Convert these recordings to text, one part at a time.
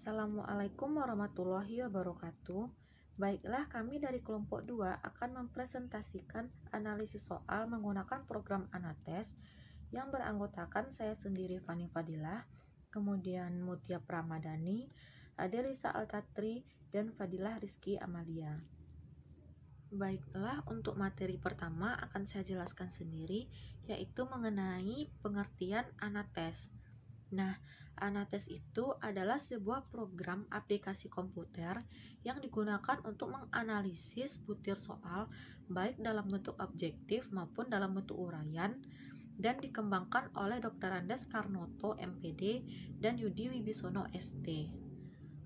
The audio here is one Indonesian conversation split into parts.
Assalamualaikum warahmatullahi wabarakatuh. Baiklah, kami dari kelompok 2 akan mempresentasikan analisis soal menggunakan program Anates yang beranggotakan saya sendiri Fani Fadilah, kemudian Mutia Pramadani, Adelisa Altatri, dan Fadilah Rizky Amalia. Baiklah, untuk materi pertama akan saya jelaskan sendiri, yaitu mengenai pengertian Anates. Nah, Anates itu adalah sebuah program aplikasi komputer yang digunakan untuk menganalisis butir soal baik dalam bentuk objektif maupun dalam bentuk uraian dan dikembangkan oleh Dr. Andes Karnoto MPD dan Yudi Wibisono ST.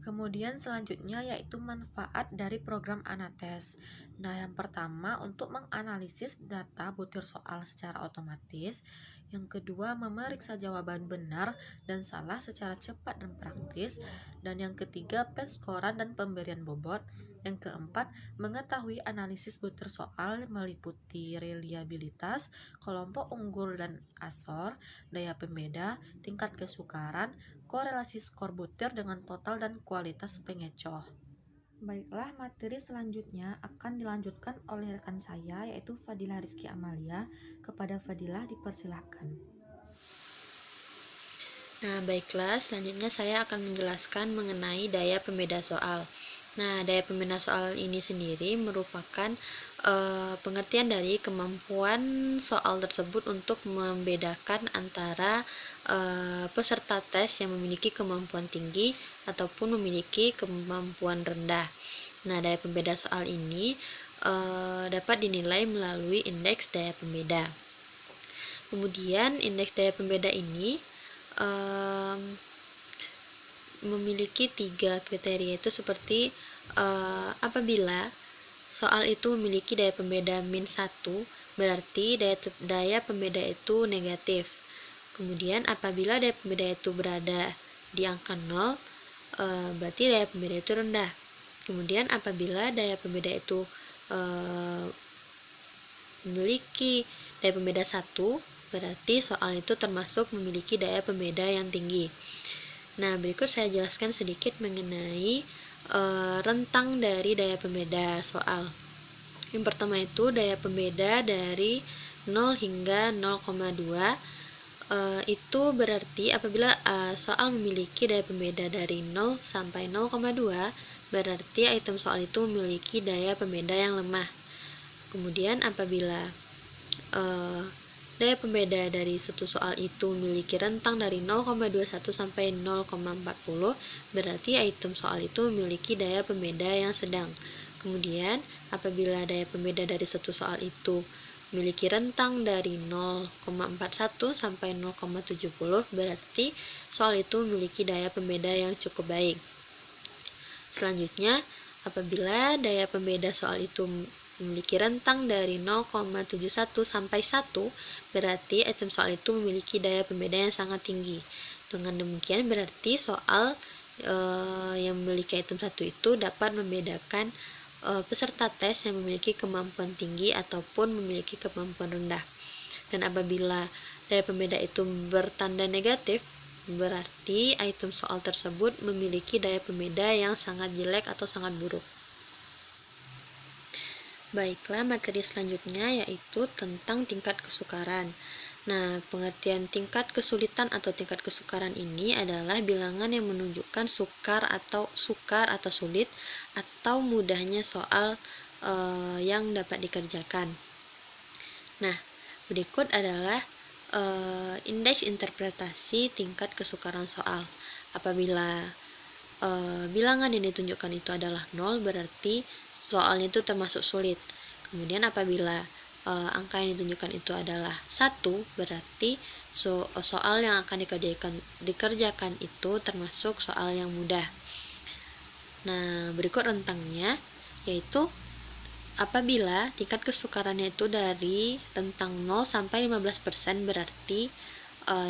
Kemudian selanjutnya yaitu manfaat dari program Anates. Nah, yang pertama untuk menganalisis data butir soal secara otomatis. Yang kedua memeriksa jawaban benar dan salah secara cepat dan praktis. Dan yang ketiga penskoran dan pemberian bobot. Yang keempat mengetahui analisis butir soal meliputi reliabilitas, kelompok unggul dan asor, daya pembeda, tingkat kesukaran, korelasi skor butir dengan total dan kualitas pengecoh. Baiklah, materi selanjutnya akan dilanjutkan oleh rekan saya yaitu Fadilah Rizky Amalia. Kepada Fadilah dipersilahkan. Nah, baiklah, selanjutnya saya akan menjelaskan mengenai daya pembeda soal. Nah, daya pembeda soal ini sendiri merupakan pengertian dari kemampuan soal tersebut untuk membedakan antara peserta tes yang memiliki kemampuan tinggi ataupun memiliki kemampuan rendah. Nah, daya pembeda soal ini dapat dinilai melalui indeks daya pembeda. Kemudian, indeks daya pembeda ini memiliki 3 kriteria, itu seperti apabila soal itu memiliki daya pembeda min 1, berarti daya pembeda itu negatif. Kemudian apabila daya pembeda itu berada di angka 0, berarti daya pembeda itu rendah. Kemudian apabila daya pembeda itu memiliki daya pembeda 1, berarti soal itu termasuk memiliki daya pembeda yang tinggi. Nah, berikut saya jelaskan sedikit mengenai rentang dari daya pembeda soal. Yang pertama itu daya pembeda dari 0 hingga 0,2. Itu berarti apabila soal memiliki daya pembeda dari 0 sampai 0,2, berarti item soal itu memiliki daya pembeda yang lemah. Kemudian apabila daya pembeda dari suatu soal itu memiliki rentang dari 0,21 sampai 0,40, berarti item soal itu memiliki daya pembeda yang sedang. Kemudian, apabila daya pembeda dari suatu soal itu memiliki rentang dari 0,41 sampai 0,70, berarti soal itu memiliki daya pembeda yang cukup baik. Selanjutnya, apabila daya pembeda soal itu memiliki rentang dari 0,71 sampai 1, berarti item soal itu memiliki daya pembeda yang sangat tinggi. Dengan demikian berarti soal yang memiliki item 1 itu dapat membedakan peserta tes yang memiliki kemampuan tinggi ataupun memiliki kemampuan rendah. Dan apabila daya pembeda itu bertanda negatif, berarti item soal tersebut memiliki daya pembeda yang sangat jelek atau sangat buruk. Baiklah, materi selanjutnya yaitu tentang tingkat kesukaran. Nah, pengertian tingkat kesulitan atau tingkat kesukaran ini adalah bilangan yang menunjukkan sukar atau sulit atau mudahnya soal yang dapat dikerjakan. Nah, berikut adalah indeks interpretasi tingkat kesukaran soal. Apabila bilangan yang ditunjukkan itu adalah 0, berarti soalnya itu termasuk sulit. Kemudian apabila angka yang ditunjukkan itu adalah 1, berarti soal yang akan dikerjakan itu termasuk soal yang mudah. Nah, berikut rentangnya, yaitu apabila tingkat kesukarannya itu dari rentang 0 sampai 15%, berarti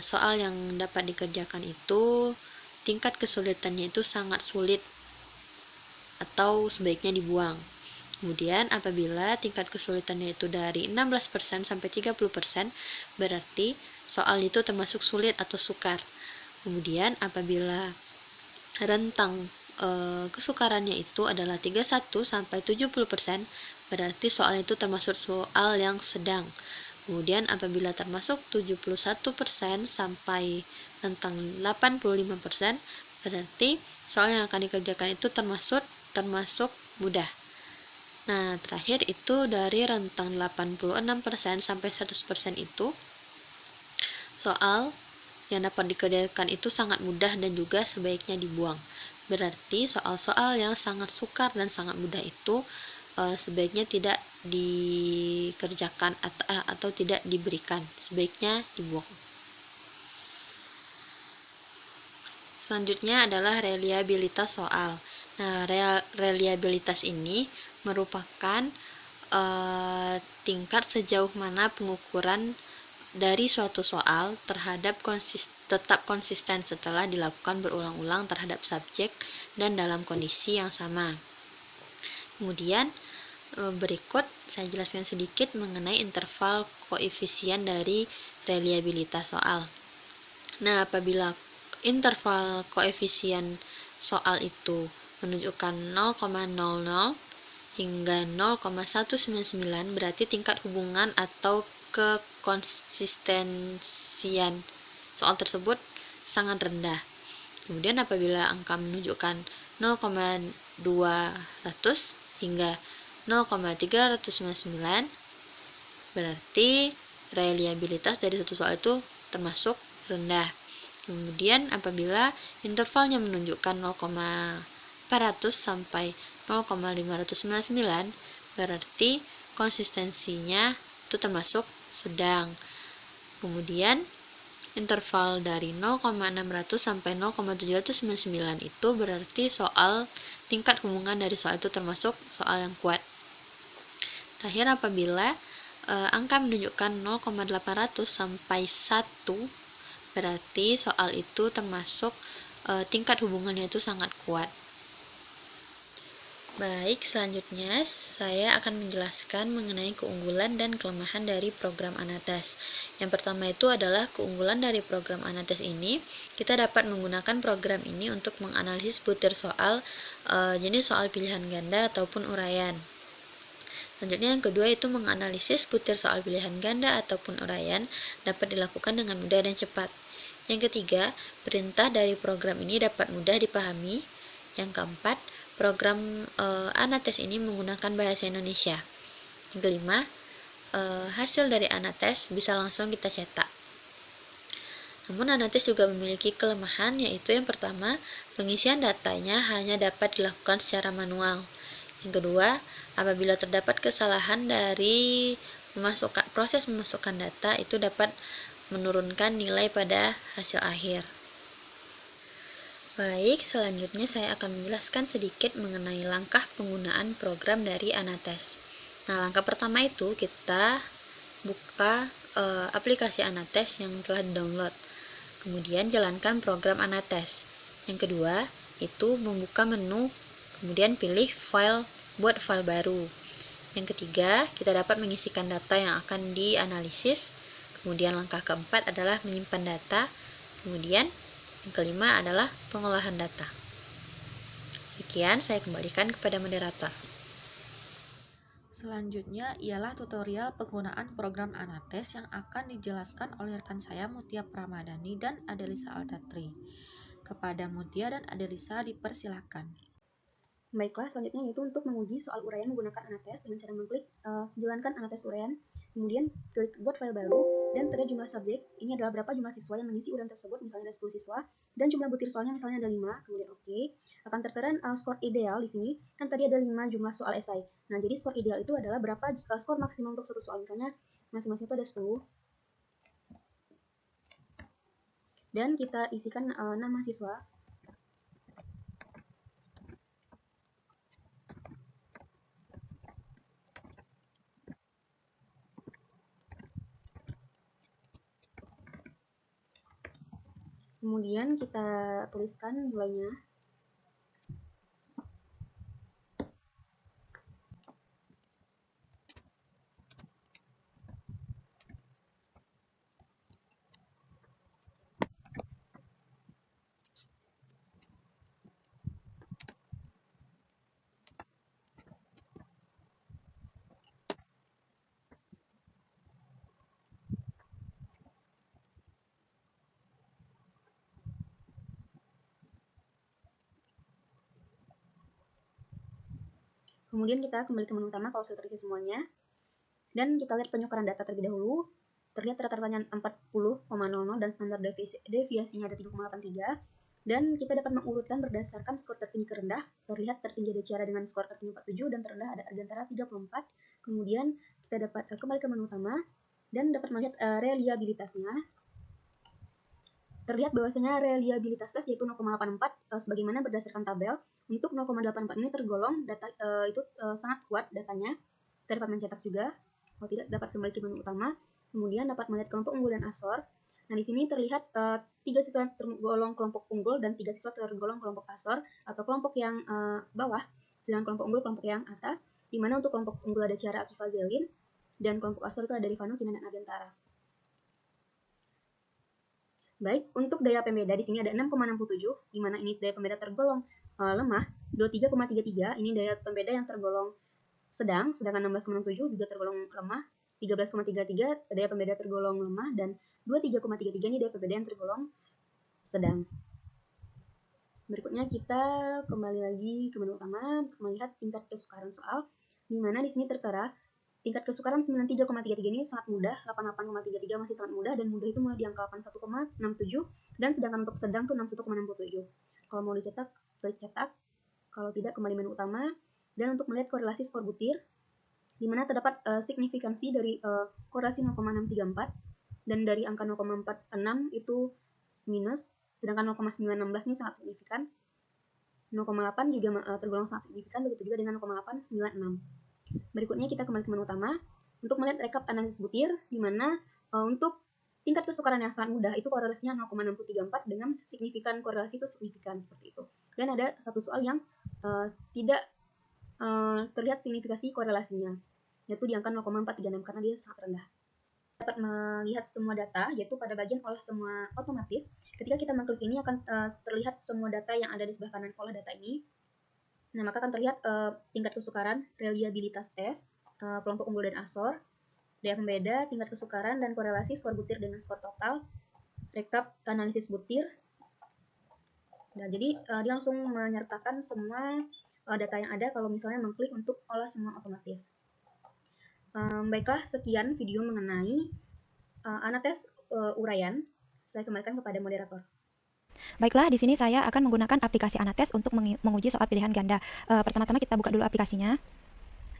soal yang dapat dikerjakan itu tingkat kesulitannya itu sangat sulit atau sebaiknya dibuang. Kemudian apabila tingkat kesulitannya itu dari 16% sampai 30%, berarti soal itu termasuk sulit atau sukar. Kemudian apabila rentang kesukarannya itu adalah 31 sampai 70%, berarti soal itu termasuk soal yang sedang. Kemudian apabila termasuk 71% sampai rentang 85%, berarti soal yang akan dikerjakan itu termasuk mudah. Nah, terakhir itu dari rentang 86% sampai 100% itu soal yang dapat dikerjakan itu sangat mudah dan juga sebaiknya dibuang. Berarti soal-soal yang sangat sukar dan sangat mudah itu sebaiknya tidak dikerjakan atau tidak diberikan, sebaiknya dibuang. Selanjutnya adalah reliabilitas soal. Nah, reliabilitas ini merupakan tingkat sejauh mana pengukuran dari suatu soal terhadap tetap konsisten setelah dilakukan berulang-ulang terhadap subjek dan dalam kondisi yang sama. Kemudian berikut saya jelaskan sedikit mengenai interval koefisien dari reliabilitas soal. Nah, apabila interval koefisien soal itu menunjukkan 0,00 hingga 0,199, berarti tingkat hubungan atau kekonsistensian soal tersebut sangat rendah. Kemudian apabila angka menunjukkan 0,200 hingga 0,399, berarti reliabilitas dari satu soal itu termasuk rendah. Kemudian apabila intervalnya menunjukkan 0,400 sampai 0,599, berarti konsistensinya itu termasuk sedang. Kemudian interval dari 0,600 sampai 0,799 itu berarti soal tingkat hubungan dari soal itu termasuk soal yang kuat. Terakhir apabila angka menunjukkan 0,800 sampai 1, berarti soal itu termasuk tingkat hubungannya itu sangat kuat. Baik, selanjutnya saya akan menjelaskan mengenai keunggulan dan kelemahan dari program Anates. Yang pertama itu adalah keunggulan dari program Anates ini, kita dapat menggunakan program ini untuk menganalisis butir soal, jenis soal pilihan ganda ataupun uraian. Selanjutnya yang kedua itu menganalisis butir soal pilihan ganda ataupun uraian dapat dilakukan dengan mudah dan cepat. Yang ketiga, perintah dari program ini dapat mudah dipahami. Yang keempat, program Anates ini menggunakan bahasa Indonesia. Yang kelima, hasil dari Anates bisa langsung kita cetak. Namun Anates juga memiliki kelemahan, yaitu yang pertama, pengisian datanya hanya dapat dilakukan secara manual. Yang kedua, apabila terdapat kesalahan dari proses memasukkan data, itu dapat menurunkan nilai pada hasil akhir. Baik, selanjutnya saya akan menjelaskan sedikit mengenai langkah penggunaan program dari Anates. Nah, langkah pertama itu kita buka aplikasi Anates yang telah di-download. Kemudian jalankan program Anates. Yang kedua, itu membuka menu, kemudian pilih buat file baru. Yang ketiga, kita dapat mengisikan data yang akan dianalisis. Kemudian langkah keempat adalah menyimpan data. Kemudian yang kelima adalah pengolahan data. Sekian, saya kembalikan kepada moderator. Selanjutnya ialah tutorial penggunaan program Anates yang akan dijelaskan oleh rekan saya Mutia Pramadani dan Adelisa Altatri. Kepada Mutia dan Adelisa dipersilakan. Baiklah, selanjutnya yaitu untuk menguji soal uraian menggunakan Anates dengan cara mengklik jalankan Anates uraian, kemudian klik buat file baru, dan terdapat jumlah subjek. Ini adalah berapa jumlah siswa yang mengisi uraian tersebut, misalnya ada 10 siswa, dan jumlah butir soalnya misalnya ada 5, kemudian oke. Akan tertera skor ideal di sini, kan tadi ada 5 jumlah soal esai. Nah, jadi skor ideal itu adalah berapa skor maksimal untuk satu soal, misalnya masing-masing itu ada 10. Dan kita isikan nama siswa. Kemudian kita tuliskan nilainya. Kemudian kita kembali ke menu utama kalau sudah terisi semuanya. Dan kita lihat penyukaran data terlebih dahulu. Terlihat rata-ratanya 40,00 dan standar deviasinya ada 3,83. Dan kita dapat mengurutkan berdasarkan skor tertinggi ke rendah. Terlihat tertinggi ada Ciara dengan skor tertinggi 47 dan terendah ada Argantara 34. Kemudian kita dapat kembali ke menu utama dan dapat melihat reliabilitasnya. Terlihat bahwasanya reliabilitas tes yaitu 0,84 sebagaimana berdasarkan tabel. Untuk 0,84 ini tergolong data itu sangat kuat datanya. Kita dapat mencetak juga. Kalau tidak dapat kembali ke menu utama. Kemudian dapat melihat kelompok unggul dan asor. Nah, di sini terlihat 3 siswa tergolong kelompok unggul dan 3 siswa tergolong kelompok asor atau kelompok yang bawah, sedangkan kelompok unggul kelompok yang atas, di mana untuk kelompok unggul ada Ciara Akifa Zelin dan kelompok asor itu ada Rifano, Tina, dan Argantara. Baik, untuk daya pembeda di sini ada 6,67, di mana ini daya pembeda tergolong lemah, 23,33 ini daya pembeda yang tergolong sedang, sedangkan 16,67 juga tergolong lemah, 13,33 daya pembeda tergolong lemah, dan 23,33 ini daya pembeda yang tergolong sedang. Berikutnya kita kembali lagi ke menu utama untuk melihat tingkat kesukaran soal, di mana di sini tertera tingkat kesukaran 93,33 ini sangat mudah, 88,33 masih sangat mudah, dan mudah itu mulai di angka 81,67, dan sedangkan untuk sedang itu 61,67. Kalau mau dicetak, klik cetak. Kalau tidak, kembali menu utama. Dan untuk melihat korelasi skor butir, di mana terdapat signifikansi dari korelasi 0,634, dan dari angka 0,46 itu minus, sedangkan 0,916 ini sangat signifikan. 0,8 juga tergolong sangat signifikan, begitu juga dengan 0,896. Berikutnya kita kembali ke menu utama untuk melihat rekap analisis butir, di mana untuk tingkat kesukaran yang sangat mudah itu korelasinya 0,634 dengan signifikan korelasi itu signifikan seperti itu. Dan ada satu soal yang tidak terlihat signifikasi korelasinya, yaitu di angka 0,436 karena dia sangat rendah. Dapat melihat semua data, yaitu pada bagian olah semua otomatis. Ketika kita mengklik ini akan terlihat semua data yang ada di sebelah kanan olah data ini. Nah, maka akan terlihat tingkat kesukaran, reliabilitas tes, kelompok unggul dan asor, daya pembeda, tingkat kesukaran, dan korelasi skor butir dengan skor total, rekap analisis butir. Nah, jadi dia langsung menyertakan semua data yang ada kalau misalnya mengklik untuk olah semua otomatis. Baiklah, sekian video mengenai Anates uraian. Saya kembalikan kepada moderator. Baiklah, di sini saya akan menggunakan aplikasi Anates untuk menguji soal pilihan ganda. Pertama-tama kita buka dulu aplikasinya.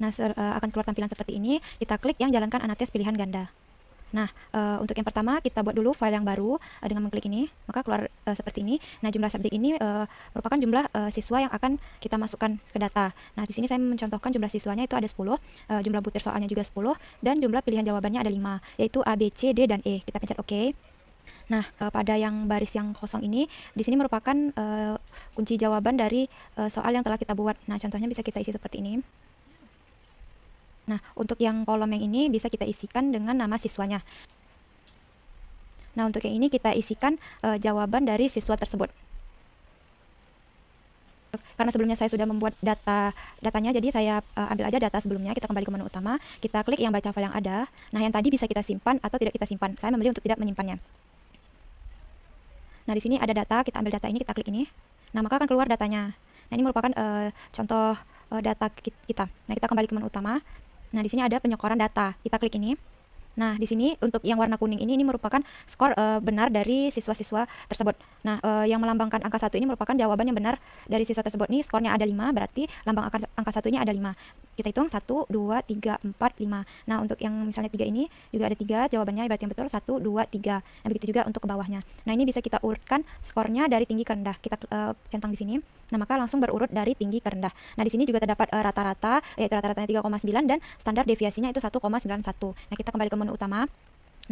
Nah, akan keluar tampilan seperti ini. Kita klik yang jalankan Anates pilihan ganda. Nah, untuk yang pertama kita buat dulu file yang baru dengan mengklik ini, maka keluar seperti ini. Nah, jumlah subjek ini merupakan jumlah siswa yang akan kita masukkan ke data. Nah, di sini saya mencontohkan jumlah siswanya itu ada 10, jumlah butir soalnya juga 10, dan jumlah pilihan jawabannya ada 5, yaitu A, B, C, D, dan E. Kita pencet OK. Nah, pada yang baris yang kosong ini, di sini merupakan kunci jawaban dari soal yang telah kita buat. Nah, contohnya bisa kita isi seperti ini. Nah, untuk yang kolom yang ini bisa kita isikan dengan nama siswanya. Nah, untuk yang ini kita isikan jawaban dari siswa tersebut. Karena sebelumnya saya sudah membuat datanya, jadi saya ambil aja data sebelumnya. Kita kembali ke menu utama, kita klik yang baca file yang ada. Nah, yang tadi bisa kita simpan atau tidak kita simpan. Saya memilih untuk tidak menyimpannya. Nah, di sini ada data, kita ambil data ini, kita klik ini. Nah, maka akan keluar datanya. Nah, ini merupakan contoh data kita. Nah, kita kembali ke menu utama. Nah, di sini ada penyokoran data. Kita klik ini. Nah, di sini untuk yang warna kuning ini merupakan skor benar dari siswa-siswa tersebut. Nah, yang melambangkan angka 1 ini merupakan jawaban yang benar dari siswa tersebut. Nih, skornya ada 5, berarti lambang angka 1-nya ada 5. Kita hitung 1, 2, 3, 4, 5. Nah, untuk yang misalnya 3 ini juga ada 3, jawabannya berarti yang betul 1, 2, 3. Nah, begitu juga untuk ke bawahnya. Nah, ini bisa kita urutkan skornya dari tinggi ke rendah. Kita centang di sini. Nah, maka langsung berurut dari tinggi ke rendah. Nah, di sini juga terdapat rata-rata, yaitu rata-ratanya 3,9 dan standar deviasinya itu 1,91. Nah, kita kembali ke menu utama.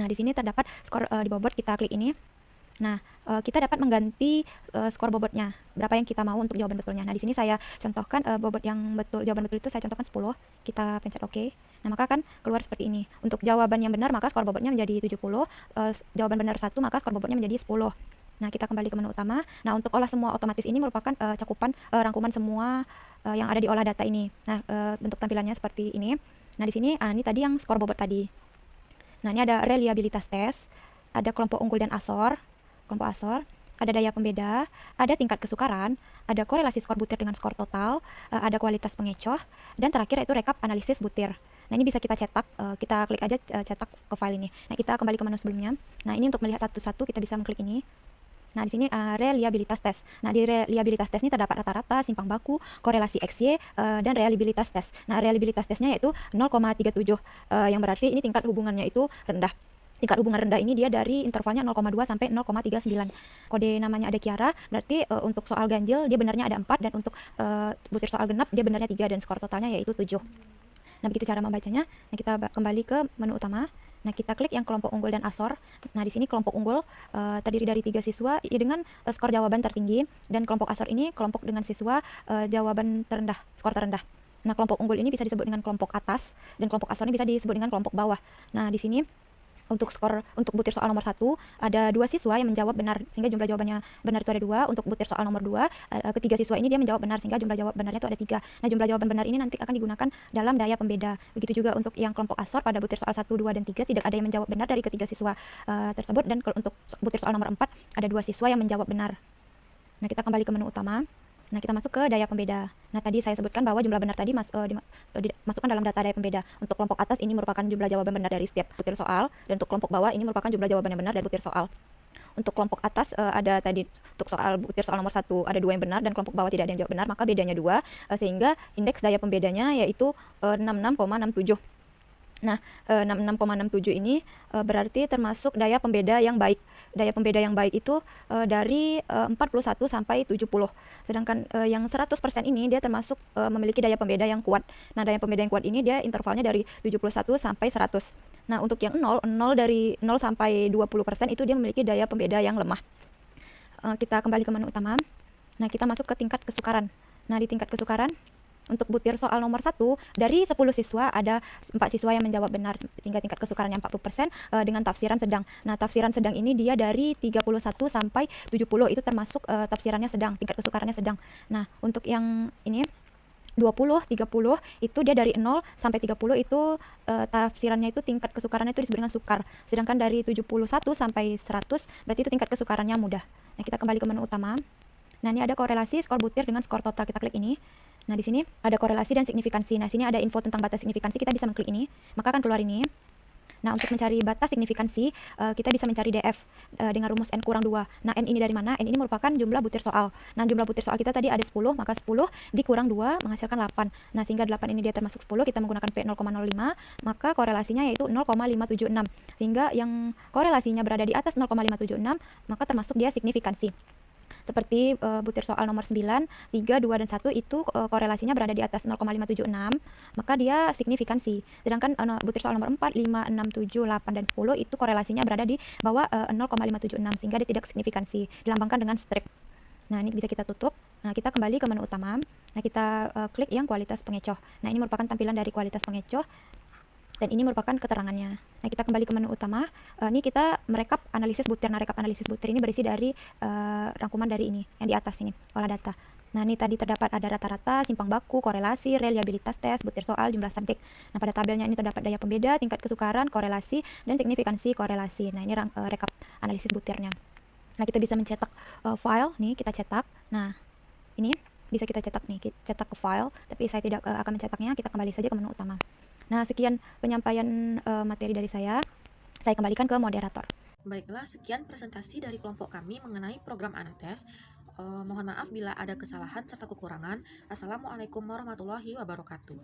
Nah, di sini terdapat skor di bobot, kita klik ini. Nah, kita dapat mengganti skor bobotnya, berapa yang kita mau untuk jawaban betulnya. Nah, di sini saya contohkan bobot yang betul, jawaban betul itu saya contohkan 10. Kita pencet OK. Nah, maka akan keluar seperti ini. Untuk jawaban yang benar, maka skor bobotnya menjadi 70. Jawaban benar 1, maka skor bobotnya menjadi 10. Nah, kita kembali ke menu utama. Nah, untuk olah semua otomatis ini merupakan cakupan rangkuman semua yang ada di olah data ini. Nah, bentuk tampilannya seperti ini. Nah, di sini ini tadi yang skor bobot tadi. Nah, ini ada reliabilitas tes, ada kelompok unggul dan asor, kelompok asor, ada daya pembeda, ada tingkat kesukaran, ada korelasi skor butir dengan skor total, ada kualitas pengecoh, dan terakhir itu rekap analisis butir. Nah, ini bisa kita cetak, kita klik aja cetak ke file ini. Nah, kita kembali ke menu sebelumnya. Nah, ini untuk melihat satu-satu kita bisa mengklik ini. Nah, di sini reliabilitas tes. Nah, di reliabilitas tes ini terdapat rata-rata, simpang baku, korelasi XY, dan reliabilitas tes. Nah, reliabilitas tesnya yaitu 0,37, yang berarti ini tingkat hubungannya itu rendah. Tingkat hubungan rendah ini dia dari intervalnya 0,2 sampai 0,39. Kode namanya ada Kiara, berarti untuk soal ganjil dia benarnya ada 4, dan untuk butir soal genap dia benarnya 3, dan skor totalnya yaitu 7. Nah, begitu cara membacanya. Nah, kita kembali ke menu utama. Nah, kita klik yang kelompok unggul dan asor. Nah, di sini kelompok unggul terdiri dari 3 siswa dengan skor jawaban tertinggi, dan kelompok asor ini kelompok dengan siswa jawaban terendah, skor terendah. Nah, kelompok unggul ini bisa disebut dengan kelompok atas, dan kelompok asor ini bisa disebut dengan kelompok bawah. Nah, di sini untuk butir soal nomor 1 ada 2 siswa yang menjawab benar sehingga jumlah jawabannya benar itu ada 2. Untuk butir soal nomor 2 ketiga siswa ini dia menjawab benar sehingga jumlah jawab benarnya itu ada 3. Nah, jumlah jawaban benar ini nanti akan digunakan dalam daya pembeda. Begitu juga untuk yang kelompok asor pada butir soal 1, 2, dan 3 tidak ada yang menjawab benar dari ketiga siswa tersebut, dan untuk butir soal nomor 4 ada 2 siswa yang menjawab benar. Nah, kita kembali ke menu utama. Nah, kita masuk ke daya pembeda. Nah, tadi saya sebutkan bahwa jumlah benar tadi dimasukkan dalam data daya pembeda. Untuk kelompok atas ini merupakan jumlah jawaban benar dari setiap butir soal, dan untuk kelompok bawah ini merupakan jumlah jawaban yang benar dari butir soal. Untuk kelompok atas ada tadi untuk butir soal nomor 1 ada 2 yang benar, dan kelompok bawah tidak ada yang jawab benar, maka bedanya 2, sehingga indeks daya pembedanya yaitu 66,67. Nah, 66,67 ini berarti termasuk daya pembeda yang baik. Daya pembeda yang baik itu dari 41 sampai 70. Sedangkan yang 100% ini dia termasuk memiliki daya pembeda yang kuat. Nah, daya pembeda yang kuat ini dia intervalnya dari 71 sampai 100. Nah, untuk yang 0 dari 0 sampai 20% itu dia memiliki daya pembeda yang lemah. Kita kembali ke menu utama. Nah, kita masuk ke tingkat kesukaran. Nah, di tingkat kesukaran untuk butir soal nomor 1 dari 10 siswa ada 4 siswa yang menjawab benar sehingga tingkat kesukarannya 40% dengan tafsiran sedang. Nah, tafsiran sedang ini dia dari 31 sampai 70 itu termasuk tafsirannya sedang, tingkat kesukarannya sedang. Nah, untuk yang ini 20, 30 itu dia dari 0 sampai 30 itu tafsirannya itu tingkat kesukarannya itu disebut dengan sukar. Sedangkan dari 71 sampai 100 berarti itu tingkat kesukarannya mudah. Nah, kita kembali ke menu utama. Nah, ini ada korelasi skor butir dengan skor total. Kita klik ini. Nah, di sini ada korelasi dan signifikansi. Nah, sini ada info tentang batas signifikansi. Kita bisa mengklik ini, maka akan keluar ini. Nah, untuk mencari batas signifikansi, kita bisa mencari DF dengan rumus N kurang 2. Nah, N ini dari mana? N ini merupakan jumlah butir soal. Nah, jumlah butir soal kita tadi ada 10, maka 10 dikurang 2 menghasilkan 8. Nah, sehingga 8 ini dia termasuk 10, kita menggunakan P 0,05, maka korelasinya yaitu 0,576. Sehingga yang korelasinya berada di atas 0,576, maka termasuk dia signifikansi. Seperti butir soal nomor 9, 3, 2, dan 1 itu korelasinya berada di atas 0,576, maka dia signifikansi. Sedangkan butir soal nomor 4, 5, 6, 7, 8, dan 10 itu korelasinya berada di bawah 0,576 sehingga dia tidak signifikansi, dilambangkan dengan strip. Nah, ini bisa kita tutup. Nah, kita kembali ke menu utama. Nah, kita klik yang kualitas pengecoh. Nah, ini merupakan tampilan dari kualitas pengecoh, dan ini merupakan keterangannya. Nah, kita kembali ke menu utama. Ini kita merekap analisis butir. Nah, rekap analisis butir ini berisi dari rangkuman dari ini, yang di atas ini, olah data. Nah, ini tadi terdapat ada rata-rata, simpang baku, korelasi, reliabilitas tes, butir soal, jumlah subjek. Nah, pada tabelnya ini terdapat daya pembeda, tingkat kesukaran, korelasi, dan signifikansi korelasi. Nah, ini rekap analisis butirnya. Nah, kita bisa mencetak file. Nih, kita cetak. Nah, ini bisa kita cetak nih, kita cetak ke file, tapi saya tidak akan mencetaknya. Kita kembali saja ke menu utama. Nah, sekian penyampaian materi dari saya kembalikan ke moderator. Baiklah, sekian presentasi dari kelompok kami mengenai program Anates. Mohon maaf bila ada kesalahan serta kekurangan. Assalamualaikum warahmatullahi wabarakatuh.